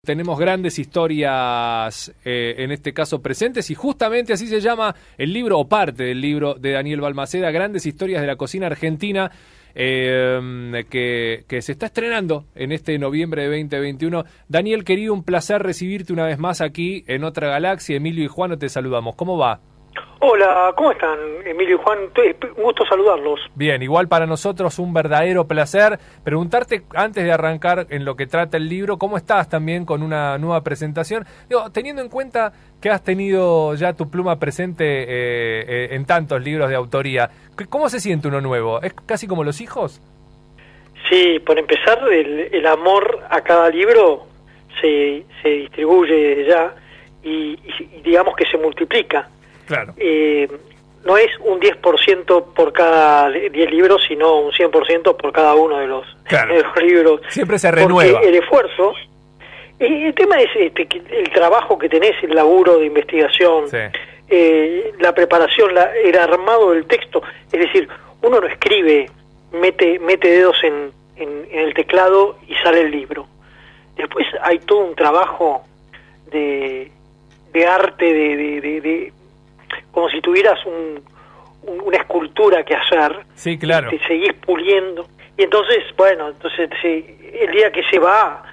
Tenemos grandes historias, en este caso presentes, y justamente así se llama el libro, o parte del libro de Daniel Balmaceda, Grandes Historias de la Cocina Argentina, que se está estrenando en este noviembre de 2021. Daniel, querido, un placer recibirte una vez más aquí en Otra Galaxia. Emilio y Juan, te saludamos. ¿Cómo va? Hola, ¿cómo están, Emilio y Juan? Un gusto saludarlos. Bien, igual para nosotros un verdadero placer. Preguntarte, antes de arrancar en lo que trata el libro, ¿cómo estás también con una nueva presentación? Digo, teniendo en cuenta que has tenido ya tu pluma presente en tantos libros de autoría, ¿cómo se siente uno nuevo? ¿Es casi como los hijos? Sí, por empezar, el amor a cada libro se distribuye desde ya y digamos que se multiplica. Claro. No es un 10% por cada 10 libros, sino un 100% por cada uno de los libros. Siempre se renueva. Porque el esfuerzo, el tema es el trabajo que tenés, el laburo de investigación, sí. La preparación, el armado del texto. Es decir, uno no escribe, mete dedos en el teclado y sale el libro. Después hay todo un trabajo de arte, de como si tuvieras una escultura que hacer. Sí, claro. Te seguís puliendo. Y entonces, bueno, el día que se va,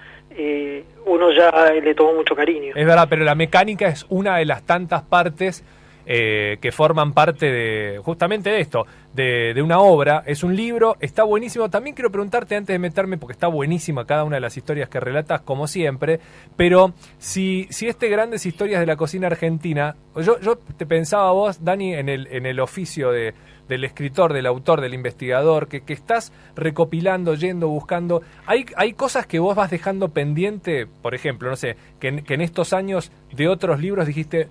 uno ya le tomó mucho cariño. Es verdad, pero la mecánica es una de las tantas partes que forman parte de justamente de esto, de una obra. Es un libro, está buenísimo. También quiero preguntarte antes de meterme, porque está buenísima cada una de las historias que relatas, como siempre, pero si Grandes Historias de la Cocina Argentina, yo te pensaba vos, Dani, en el oficio del escritor, del autor, del investigador, que estás recopilando, yendo, buscando. Hay cosas que vos vas dejando pendiente, por ejemplo, no sé, que en estos años de otros libros dijiste,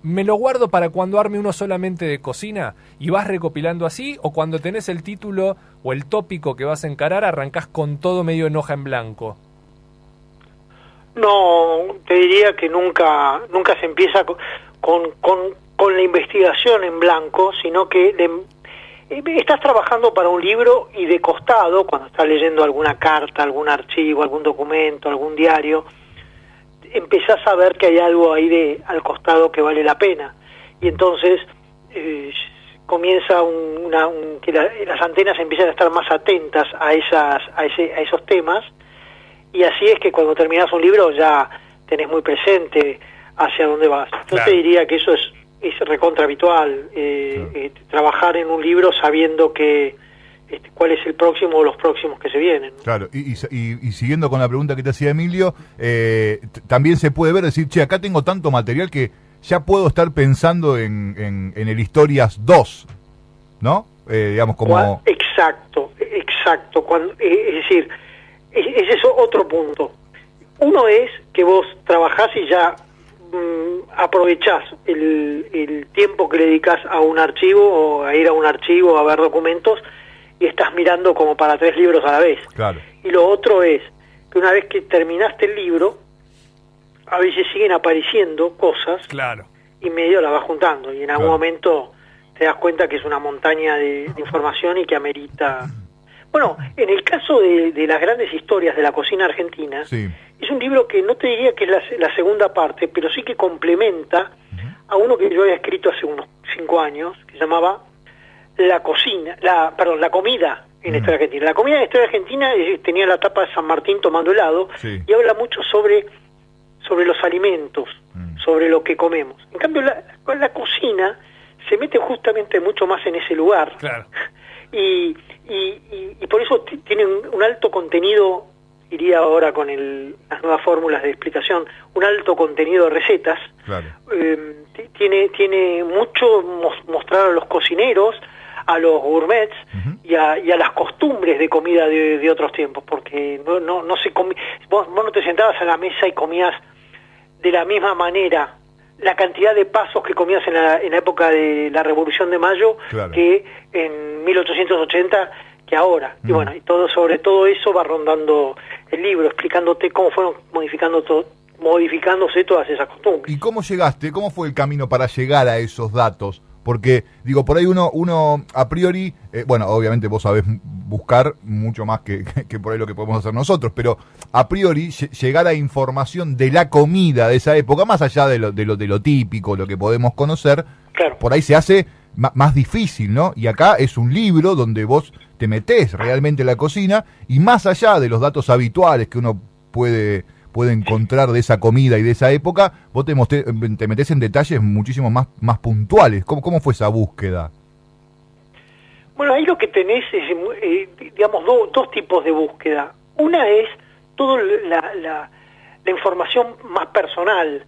me lo guardo para cuando arme uno solamente de cocina, y vas recopilando así, o cuando tenés el título o el tópico que vas a encarar, arrancás con todo medio en hoja en blanco. No, te diría que nunca se empieza con la investigación en blanco, sino que estás trabajando para un libro y de costado, cuando estás leyendo alguna carta, algún archivo, algún documento, algún diario, empezás a ver que hay algo ahí al costado que vale la pena. Y entonces comienza que las antenas empiezan a estar más atentas a esos temas, y así es que cuando terminás un libro ya tenés muy presente hacia dónde vas. Yo Claro. te diría que eso es recontra habitual, trabajar en un libro sabiendo que cuál es el próximo o los próximos que se vienen, ¿no? Claro, y siguiendo con la pregunta que te hacía Emilio, también se puede ver, decir, che, acá tengo tanto material que ya puedo estar pensando en el Historias 2, ¿no? Digamos como... Exacto. Es decir, ese es otro punto. Uno es que vos trabajás y ya aprovechás el tiempo que le dedicás a un archivo, o a ir a un archivo, a ver documentos, y estás mirando como para 3 libros a la vez. Claro. Y lo otro es que una vez que terminaste el libro, a veces siguen apareciendo cosas, Claro. y medio la vas juntando, y en algún Claro. momento te das cuenta que es una montaña de información y que amerita... Bueno, en el caso de las Grandes Historias de la Cocina Argentina, Sí. es un libro que no te diría que es la segunda parte, pero sí que complementa a uno que yo había escrito hace unos 5 años, que se llamaba la comida en la historia argentina. La comida en la historia argentina tenía la tapa de San Martín tomando helado, Sí. y habla mucho sobre los alimentos, sobre lo que comemos. En cambio, la cocina se mete justamente mucho más en ese lugar. Claro. Y por eso tiene un alto contenido, diría ahora con las nuevas fórmulas de explicación, un alto contenido de recetas. Claro. Tiene mucho mostrar a los cocineros, a los gourmets, y a las costumbres de comida de otros tiempos, porque no se vos no te sentabas a la mesa y comías de la misma manera la cantidad de pasos que comías en la época de la Revolución de Mayo, Claro. que en 1880 que ahora. Y bueno, y sobre todo eso va rondando el libro, explicándote cómo fueron modificándose todas esas costumbres. ¿Y cómo llegaste? ¿Cómo fue el camino para llegar a esos datos? Porque, digo, por ahí uno a priori, bueno, obviamente vos sabés buscar mucho más que por ahí lo que podemos hacer nosotros, pero a priori llegar a información de la comida de esa época, más allá de lo típico, lo que podemos conocer, claro, por ahí se hace más difícil, ¿no? Y acá es un libro donde vos te metés realmente en la cocina y más allá de los datos habituales que uno puede encontrar de esa comida y de esa época, vos te metés en detalles muchísimo más puntuales. ¿Cómo fue esa búsqueda? Bueno, ahí lo que tenés es, digamos, dos tipos de búsqueda. Una es toda la información más personal,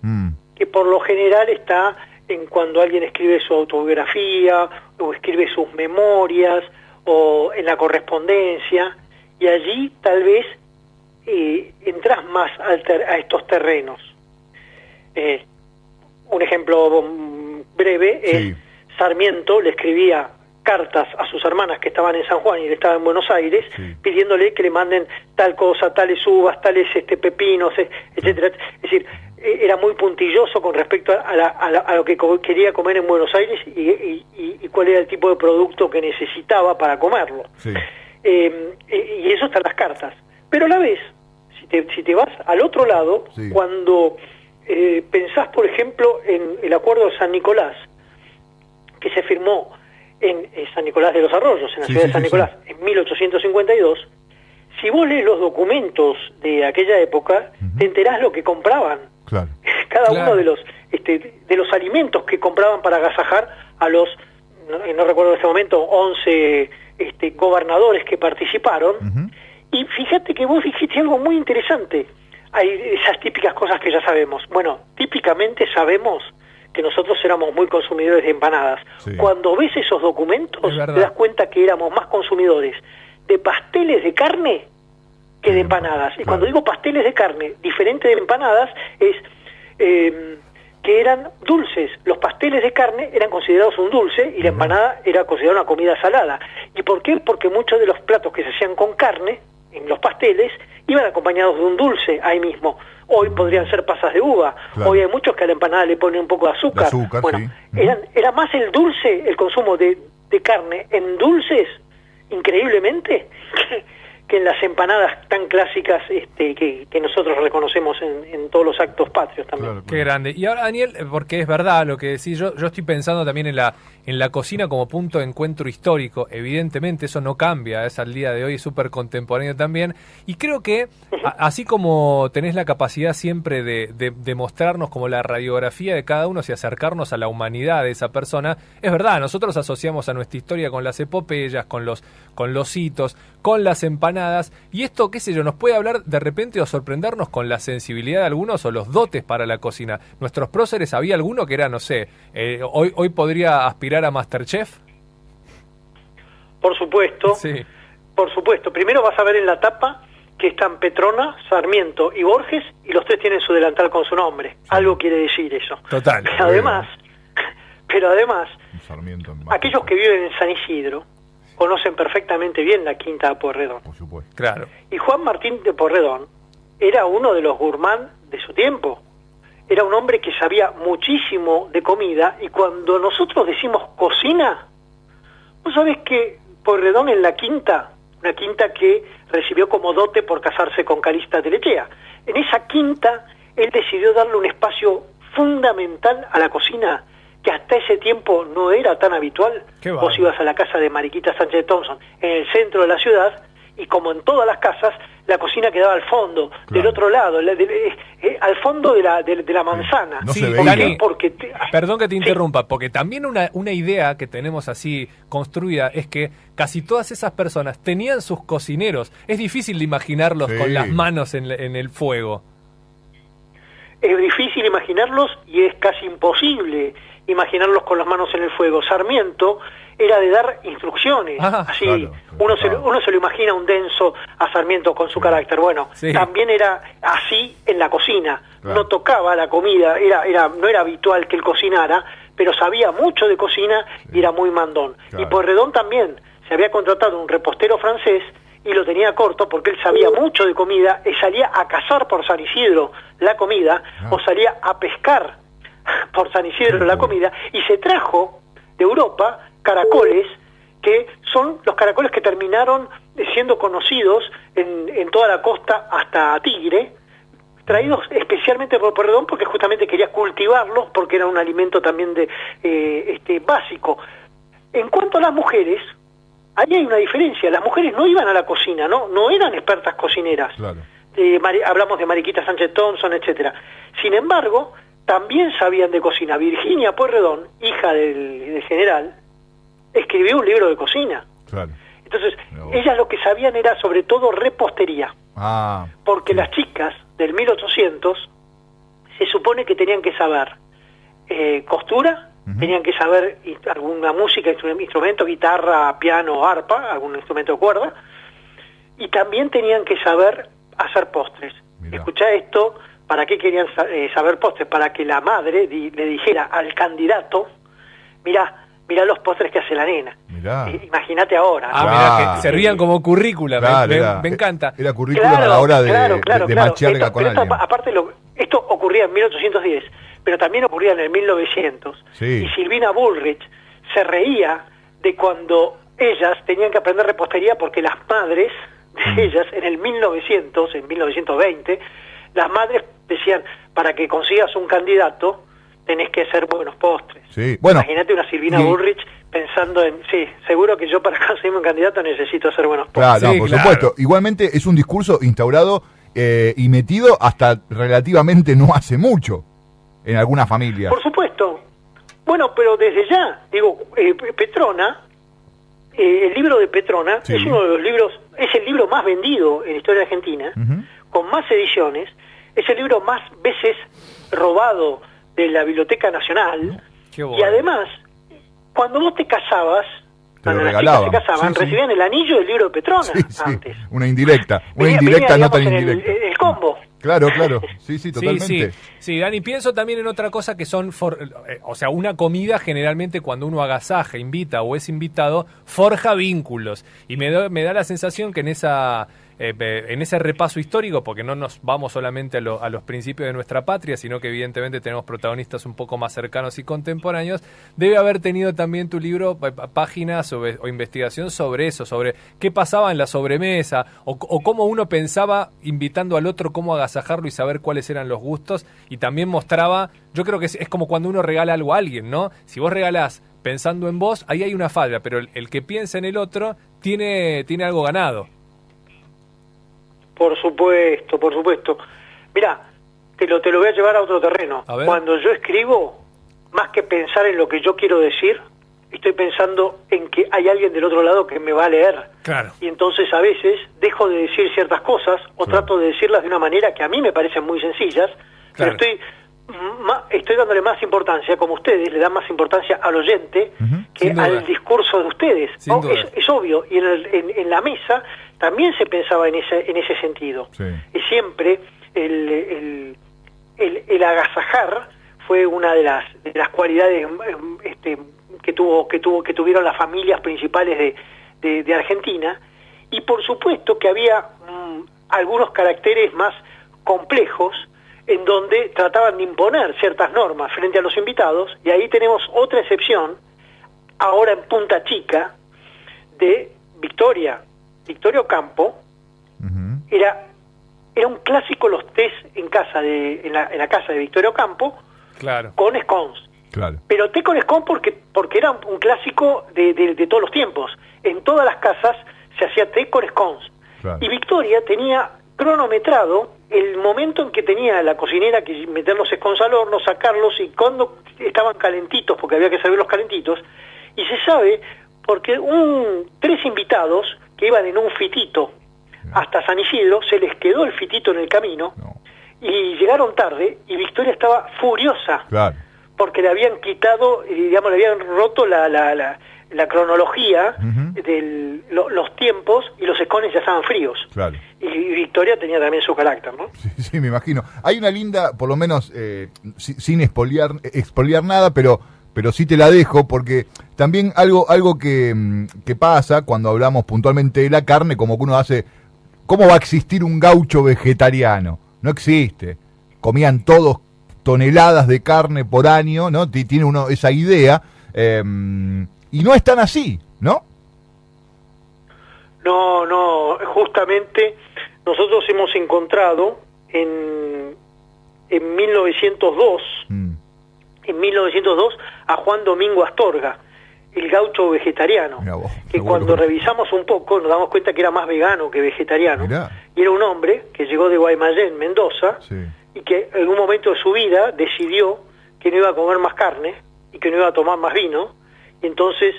que por lo general está en cuando alguien escribe su autobiografía, o escribe sus memorias, o en la correspondencia, y allí tal vez entras más a estos terrenos. Un ejemplo breve es Sarmiento le escribía cartas a sus hermanas que estaban en San Juan y él estaba en Buenos Aires, pidiéndole que le manden tal cosa, tales uvas, tales pepinos, etcétera. Es decir, era muy puntilloso con respecto a lo que quería comer en Buenos Aires y cuál era el tipo de producto que necesitaba para comerlo. Sí. Y eso está en las cartas. Pero a la vez, si te vas al otro lado, cuando pensás, por ejemplo, en el Acuerdo de San Nicolás, que se firmó en San Nicolás de los Arroyos, en la ciudad de San Nicolás, en 1852, si vos lees los documentos de aquella época, te enterás lo que compraban. Claro. Cada uno de los alimentos que compraban para agasajar a los, no recuerdo en este momento, 11 gobernadores que participaron. Y fíjate que vos dijiste algo muy interesante. Hay esas típicas cosas que ya sabemos. Bueno, típicamente sabemos que nosotros éramos muy consumidores de empanadas. Cuando ves esos documentos, te das cuenta que éramos más consumidores de pasteles de carne que de empanadas. Y cuando digo pasteles de carne, diferente de empanadas, es que eran dulces. Los pasteles de carne eran considerados un dulce y la empanada era considerada una comida salada. ¿Y por qué? Porque muchos de los platos que se hacían con carne, en los pasteles, iban acompañados de un dulce ahí mismo. Hoy podrían ser pasas de uva. Hoy hay muchos que a la empanada le ponen un poco de azúcar. Bueno, era más el dulce, el consumo de carne en dulces, increíblemente, que en las empanadas tan clásicas que nosotros reconocemos en todos los actos patrios también. Claro. Qué grande. Y ahora, Daniel, porque es verdad lo que decís, yo estoy pensando también en la cocina como punto de encuentro histórico. Evidentemente eso no cambia, es al día de hoy, es súper contemporáneo también. Y creo que, así como tenés la capacidad siempre de mostrarnos como la radiografía de cada uno y acercarnos a la humanidad de esa persona, es verdad, nosotros asociamos a nuestra historia con las epopeyas, con los hitos, con las empanadas, y esto, qué sé yo, nos puede hablar de repente o sorprendernos con la sensibilidad de algunos o los dotes para la cocina. Nuestros próceres, había alguno que era, no sé, hoy podría aspirar a MasterChef. Por supuesto, por supuesto. Primero vas a ver en la tapa que están Petrona, Sarmiento y Borges, y los tres tienen su delantal con su nombre. Algo quiere decir eso. Total. Pero además, aquellos que viven en San Isidro conocen perfectamente bien la Quinta de Pueyrredón. Por supuesto. Claro. Y Juan Martín de Pueyrredón era uno de los gourmands de su tiempo. Era un hombre que sabía muchísimo de comida, y cuando nosotros decimos cocina, ¿vos sabés que Pueyrredón en la quinta, una quinta que recibió como dote por casarse con Calixta de Lechea, en esa quinta él decidió darle un espacio fundamental a la cocina, que hasta ese tiempo no era tan habitual? Vos ibas a la casa de Mariquita Sánchez Thompson, en el centro de la ciudad, y como en todas las casas, la cocina quedaba al fondo, del otro lado, al fondo de la manzana. No se Dani, perdón que te interrumpa, porque también una idea que tenemos así construida es que casi todas esas personas tenían sus cocineros. Es difícil de imaginarlos con las manos en el fuego. Es difícil imaginarlos y es casi imposible imaginarlos con las manos en el fuego. Sarmiento era de dar instrucciones, así, uno se lo imagina un denso a Sarmiento con su carácter. Bueno, también era así en la cocina, no tocaba la comida, no era habitual que él cocinara, pero sabía mucho de cocina y era muy mandón. Y Pueyrredón también se había contratado un repostero francés y lo tenía corto porque él sabía mucho de comida y salía a cazar por San Isidro la comida o salía a pescar por San Isidro la comida, y se trajo de Europa caracoles, que son los caracoles que terminaron siendo conocidos en toda la costa hasta Tigre, traídos especialmente por Pueyrredón porque justamente quería cultivarlos porque era un alimento también básico. En cuanto a las mujeres, ahí hay una diferencia. Las mujeres no iban a la cocina, no eran expertas cocineras. Claro. Hablamos de Mariquita Sánchez Thompson, etcétera. Sin embargo, también sabían de cocina. Virginia Pueyrredón, hija del general, escribió un libro de cocina. Claro. Entonces, ellas lo que sabían era sobre todo repostería. Porque las chicas del 1800 se supone que tenían que saber costura, tenían que saber alguna música, instrumento, guitarra, piano, arpa, algún instrumento de cuerda, y también tenían que saber hacer postres. Mirá. Escuchá esto, ¿para qué querían saber postres? Para que la madre le dijera al candidato, mirá los postres que hace la nena. Imagínate ahora. Mirá, que servían como currícula, claro, me encanta. Era currícula a la hora de machearga con alguien. Aparte, esto ocurría en 1810, pero también ocurría en el 1900. Sí. Y Silvina Bullrich se reía de cuando ellas tenían que aprender repostería porque las madres de ellas, en el 1920, las madres decían, para que consigas un candidato, tenés que hacer buenos postres. Sí. Bueno, imagínate una Silvina Bullrich pensando en, seguro que yo para conseguirme un candidato necesito hacer buenos postres. Claro, por supuesto. Igualmente es un discurso instaurado y metido hasta relativamente no hace mucho en algunas familias. Por supuesto. Bueno, pero desde ya, digo, Petrona, el libro de Petrona es uno de los libros, es el libro más vendido en la historia argentina, con más ediciones, es el libro más veces robado de la Biblioteca Nacional, y además, cuando vos te casabas, cuando las chicas se casaban, recibían el anillo del libro de Petrona antes. Una indirecta no tan indirecta. El combo. Claro, sí, totalmente. Sí, Dani, pienso también en otra cosa que son, o sea, una comida generalmente cuando uno agasaja, invita o es invitado, forja vínculos, y me da la sensación que en ese repaso histórico, porque no nos vamos solamente a los principios de nuestra patria, sino que evidentemente tenemos protagonistas un poco más cercanos y contemporáneos, debe haber tenido también tu libro páginas o investigación sobre eso, sobre qué pasaba en la sobremesa, o cómo uno pensaba invitando al otro, cómo agasajarlo y saber cuáles eran los gustos, y también mostraba, yo creo que es como cuando uno regala algo a alguien, ¿no? Si vos regalás pensando en vos, ahí hay una falla, pero el que piensa en el otro tiene algo ganado. Por supuesto. Mirá, te lo voy a llevar a otro terreno. Cuando yo escribo, más que pensar en lo que yo quiero decir, estoy pensando en que hay alguien del otro lado que me va a leer. Claro. Y entonces a veces dejo de decir ciertas cosas o trato de decirlas de una manera que a mí me parecen muy sencillas, pero estoy dándole más importancia, como ustedes le dan más importancia al oyente que al discurso de ustedes. Es obvio, y en la mesa también se pensaba en ese sentido. Y siempre el agasajar fue una de las cualidades que tuvieron las familias principales de Argentina, y por supuesto que había algunos caracteres más complejos en donde trataban de imponer ciertas normas frente a los invitados, y ahí tenemos otra excepción, ahora en Punta Chica, de Victoria Ocampo. Era un clásico los tés en la casa de Victoria Ocampo, con scones. Pero té con scones porque era un clásico de todos los tiempos. En todas las casas se hacía té con scones. Y Victoria tenía cronometrado el momento en que tenía la cocinera que meter los scones al horno, sacarlos, y cuando estaban calentitos, porque había que servirlos calentitos, y se sabe porque 3 invitados que iban en un fitito hasta San Isidro, se les quedó el fitito en el camino, y llegaron tarde, y Victoria estaba furiosa, porque le habían quitado, le habían roto la cronología de los tiempos, y los scones ya estaban fríos. Y Victoria tenía también su carácter, ¿no? Sí, me imagino. Hay una linda, por lo menos, sin expoliar nada, pero sí te la dejo, porque también algo que pasa cuando hablamos puntualmente de la carne, como que uno hace, ¿cómo va a existir un gaucho vegetariano? No existe. Comían todos toneladas de carne por año, ¿no? Tiene uno esa idea, Y no es tan así, ¿no? No, justamente nosotros hemos encontrado en 1902, en 1902 a Juan Domingo Astorga, el gaucho vegetariano, Vos, que cuando revisamos un poco nos damos cuenta que era más vegano que vegetariano. Mirá. Y era un hombre que llegó de Guaymallén, Mendoza, Sí. y que en un momento de su vida decidió que no iba a comer más carne y que no iba a tomar más vino, y entonces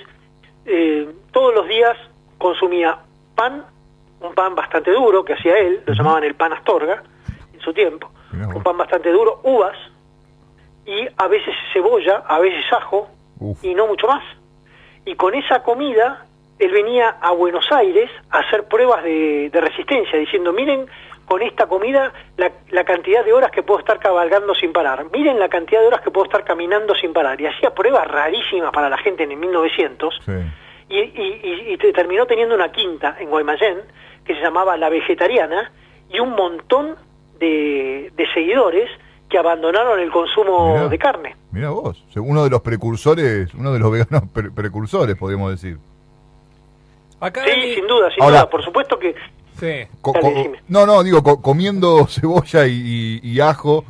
todos los días consumía pan, un pan bastante duro que hacía él, lo llamaban el pan Astorga en su tiempo, un pan bastante duro, uvas, y a veces cebolla, a veces ajo, y no mucho más. Y con esa comida él venía a Buenos Aires a hacer pruebas de resistencia, diciendo, miren con esta comida la cantidad de horas que puedo estar cabalgando sin parar, miren la cantidad de horas que puedo estar caminando sin parar. Y hacía pruebas rarísimas para la gente en el 1900, Sí. y terminó teniendo una quinta en Guaymallén, que se llamaba La Vegetariana, y un montón de seguidores que abandonaron el consumo de carne. Mirá vos, uno de los precursores, uno de los veganos precursores, podríamos decir. Acá Sí, Dani- sin duda, Ahora- por supuesto que... Sí. Dale, decime. Digo, comiendo cebolla y ajo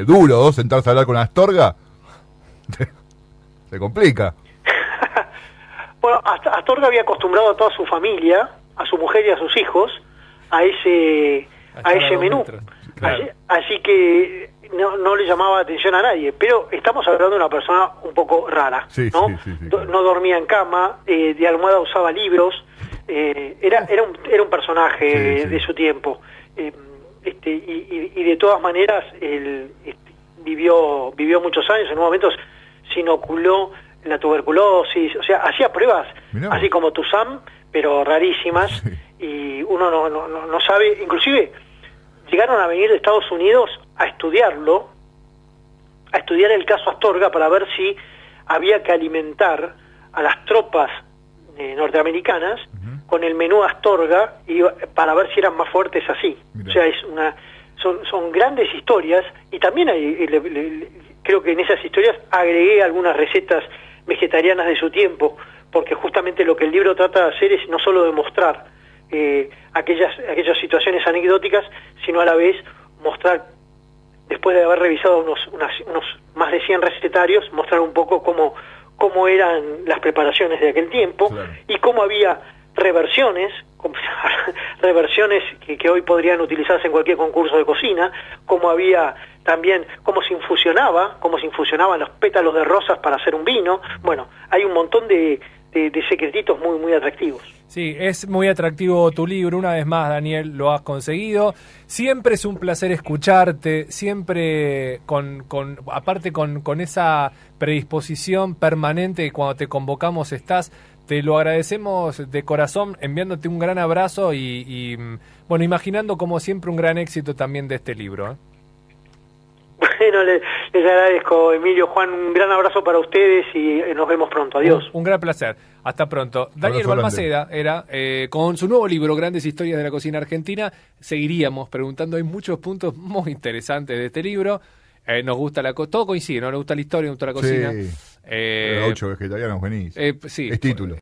duro, sentarse a hablar con Astorga, se complica. Bueno, Astorga había acostumbrado a toda su familia, a su mujer y a sus hijos, a ese menú. Claro. Así que no le llamaba atención a nadie, pero estamos hablando de una persona un poco rara, Sí, ¿no? sí, No dormía en cama, de almohada usaba libros, era un personaje Sí. de su tiempo, y de todas maneras él vivió muchos años. En un momento se inoculó la tuberculosis, o sea, hacía pruebas, Mirá vos. así como Tuzam, pero rarísimas, Sí. y uno no sabe, inclusive llegaron a venir de Estados Unidos a estudiarlo, a estudiar el caso Astorga para ver si había que alimentar a las tropas norteamericanas con el menú Astorga, y para ver si eran más fuertes así. Mirá. O sea, son grandes historias, y también creo que en esas historias agregué algunas recetas vegetarianas de su tiempo, porque justamente lo que el libro trata de hacer es no solo demostrar aquellas situaciones anecdóticas, sino a la vez mostrar, después de haber revisado unos más de 100 recetarios, mostrar un poco cómo eran las preparaciones de aquel tiempo, Claro. y cómo había reversiones que hoy podrían utilizarse en cualquier concurso de cocina, cómo había también cómo se infusionaban los pétalos de rosas para hacer un vino. Bueno, hay un montón de secretitos muy muy atractivos. Sí, es muy atractivo tu libro. Una vez más, Daniel, lo has conseguido. Siempre es un placer escucharte, siempre aparte con esa predisposición permanente, y cuando te convocamos estás. Te lo agradecemos de corazón, enviándote un gran abrazo y bueno, imaginando como siempre un gran éxito también de este libro, ¿eh? Bueno, les agradezco, Emilio, Juan, un gran abrazo para ustedes y nos vemos pronto. Adiós. Un gran placer. Hasta pronto. Daniel Abrazo Balmaceda era con su nuevo libro, Grandes Historias de la Cocina Argentina. Seguiríamos preguntando, hay muchos puntos muy interesantes de este libro. Nos gusta todo coincide, ¿no? Nos gusta la historia, nos gusta la cocina. Sí. El gaucho vegetariano es buenísimo. Sí. Es título.